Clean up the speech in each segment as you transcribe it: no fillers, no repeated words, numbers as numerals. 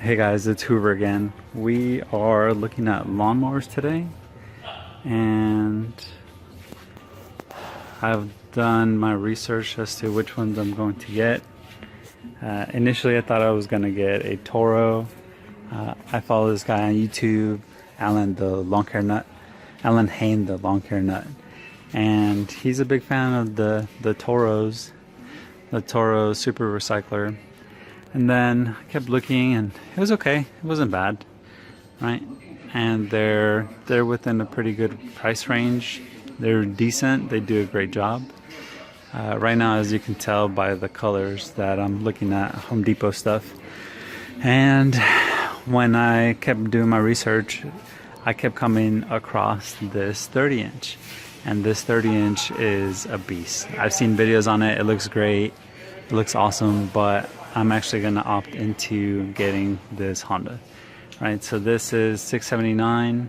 Hey guys, it's Hoover again. We are looking at lawnmowers today, and I've done my research as to which ones I'm going to get. Initially I thought I was going to get a Toro. I follow this guy on YouTube, Alan Hain, the lawn care nut, and he's a big fan of the Toros, the Toro Super Recycler. And then I kept looking, and it was okay. It wasn't bad, right? And they're within a pretty good price range. They're decent. They do a great job. Right now, as you can tell by the colors that I'm looking at, Home Depot stuff. And when I kept doing my research, I kept coming across this 30-inch. And this 30-inch is a beast. I've seen videos on it. It looks great. It looks awesome, but I'm actually going to opt into getting this Honda, right? So this is $679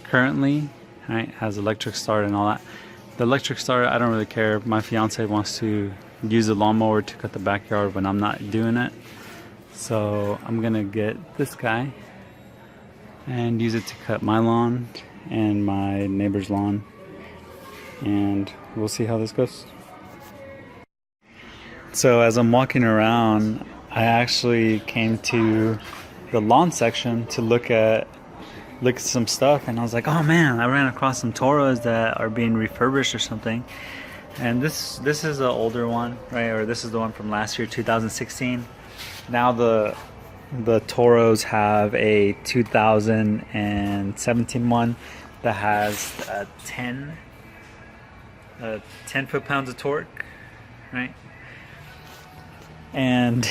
currently, right? Has electric start and all that. The electric start, I don't really care. My fiance wants to use the lawnmower to cut the backyard when I'm not doing it. So I'm going to get this guy and use it to cut my lawn and my neighbor's lawn. And we'll see how this goes. So as I'm walking around, I actually came to the lawn section to look at some stuff, and I was like, oh man, I ran across some Toros that are being refurbished or something. And this is an older one, right? Or this is the one from last year, 2016. Now the Toros have a 2017 one that has 10 foot-pounds of torque, right? And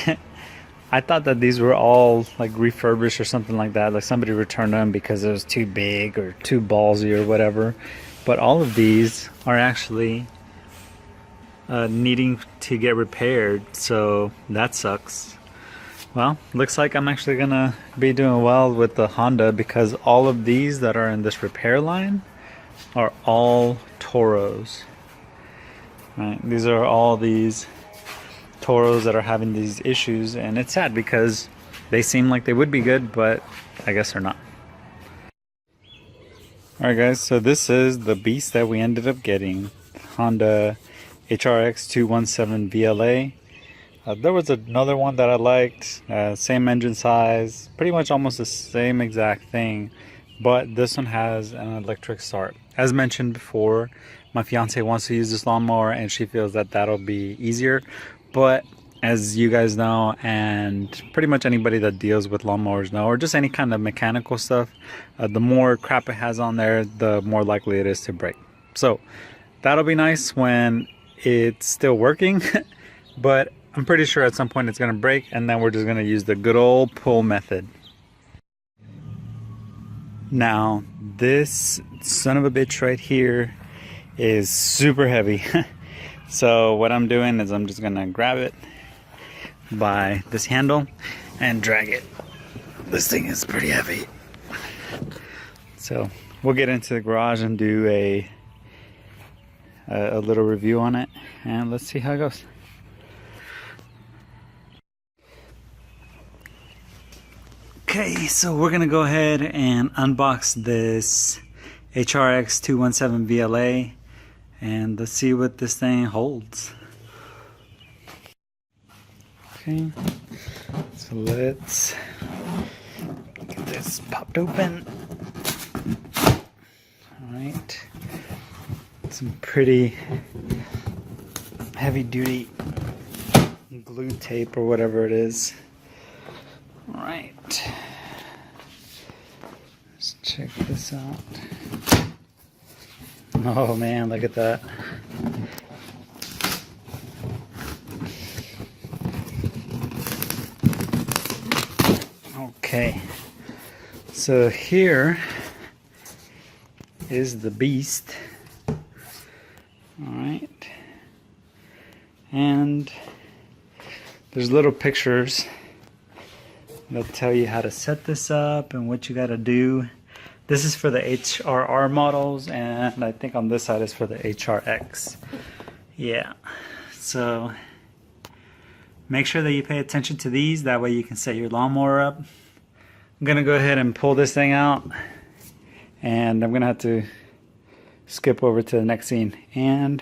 I thought that these were all like refurbished or something like that, like somebody returned them because it was too big or too ballsy or whatever. But all of these are actually needing to get repaired, so that sucks. Well, looks like I'm actually gonna be doing well with the Honda, because all of these that are in this repair line are all Toros, right? These are all these Toros that are having these issues, and it's sad because they seem like they would be good, but I guess they're not. Alright guys, so this is the beast that we ended up getting. Honda HRX217VLA. There was another one that I liked, same engine size, pretty much almost the same exact thing, but this one has an electric start. As mentioned before, my fiance wants to use this lawnmower and she feels that that'll be easier. But as you guys know, and pretty much anybody that deals with lawnmowers know, or just any kind of mechanical stuff, the more crap it has on there, the more likely it is to break. So that'll be nice when it's still working, but I'm pretty sure at some point it's going to break, and then we're just going to use the good old pull method. Now, this son of a bitch right here is super heavy. So what I'm doing is I'm just gonna grab it by this handle and drag it. This thing is pretty heavy. So we'll get into the garage and do a little review on it, and let's see how it goes. Okay, so we're gonna go ahead and unbox this HRX217VLA. And let's see what this thing holds. Okay, so let's get this popped open. Alright, some pretty heavy duty glue tape or whatever it is. Alright, let's check this out. Oh man, look at that. Okay, so here is the beast. Alright, and there's little pictures that tell you how to set this up and what you got to do. This is for the HRR models, and I think on this side is for the HRX. Yeah, so make sure that you pay attention to these. That way you can set your lawnmower up I'm gonna go ahead and pull this thing out, and I'm gonna have to skip over to the next scene. And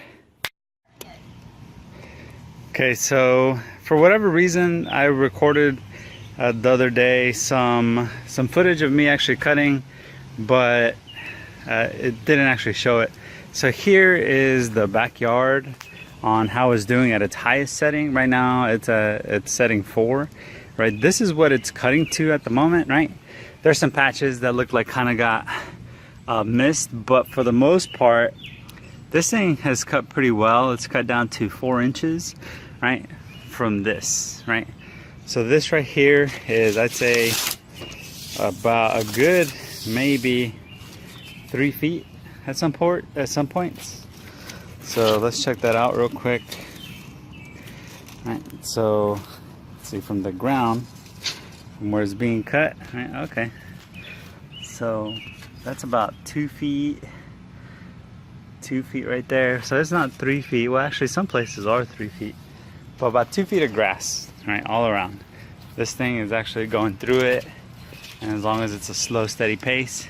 okay, so for whatever reason, I recorded the other day some footage of me actually cutting, but it didn't actually show it. So here is the backyard on how it's doing at its highest setting. Right now it's setting 4, right? This is what it's cutting to at the moment, right? There's some patches that look like kind of got missed, but for the most part this thing has cut pretty well. It's cut down to 4 inches, right, from this, right? So this right here is, I'd say, about a good maybe 3 feet at some points. So let's check that out real quick. All right, so let's see from the ground, from where it's being cut. Right, okay. So that's about 2 feet. 2 feet right there. So it's not 3 feet. Well, actually, some places are 3 feet. But about 2 feet of grass, right, all around. This thing is actually going through it, and as long as it's a slow, steady pace,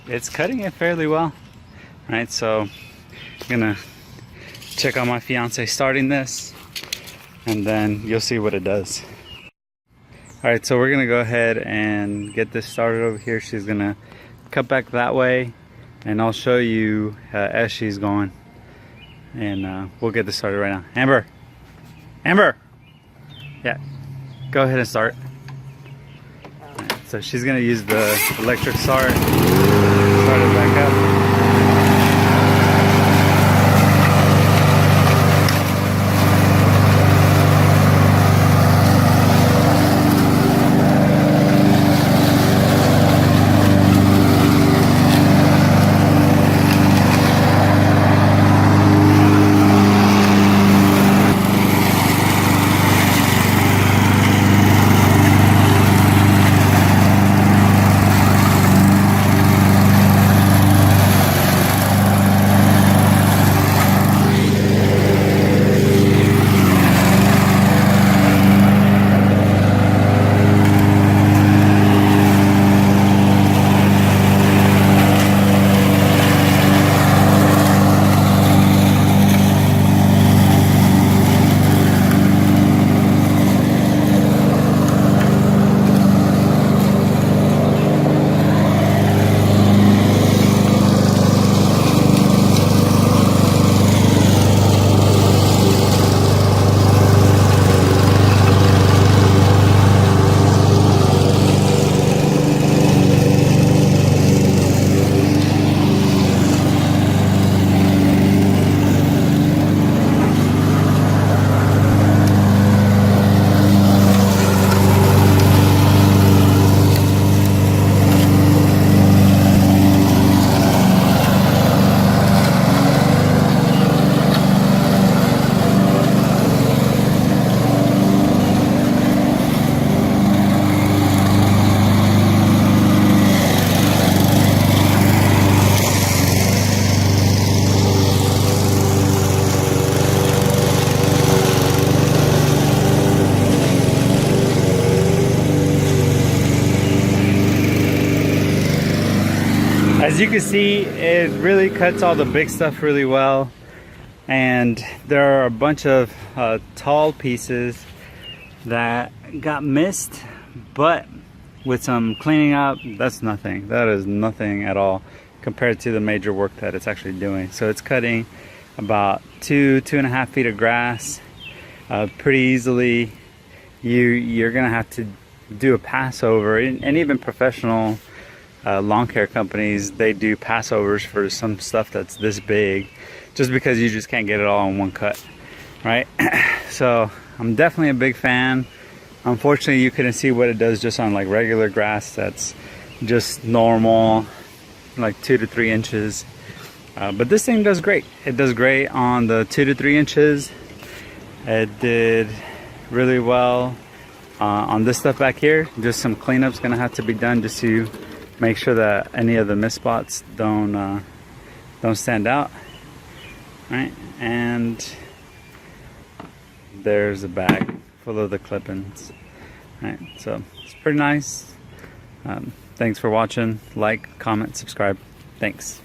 it's cutting it fairly well, right? So I'm gonna check on my fiance starting this, and then you'll see what it does. All right, so we're gonna go ahead and get this started over here. She's gonna cut back that way, and I'll show you as she's going, and we'll get this started right now. Amber, yeah, go ahead and start. Right, so she's gonna use the electric start it back up. As you can see, it really cuts all the big stuff really well, and there are a bunch of tall pieces that got missed, but with some cleaning up, that's nothing. That is nothing at all compared to the major work that it's actually doing. So it's cutting about 2.5 feet of grass pretty easily. You're gonna have to do a pass over, and even professional lawn care companies, they do passovers for some stuff that's this big, just because you just can't get it all in one cut, right? So I'm definitely a big fan. Unfortunately, you couldn't see what it does just on like regular grass that's just normal, like 2 to 3 inches. But this thing does great. It does great on the 2 to 3 inches. It did really well on this stuff back here. Just some cleanup's gonna have to be done just to make sure that any of the mist spots don't stand out, right? And there's a bag full of the clip-ins, right? So it's pretty nice. Thanks for watching. Like, comment, subscribe. Thanks.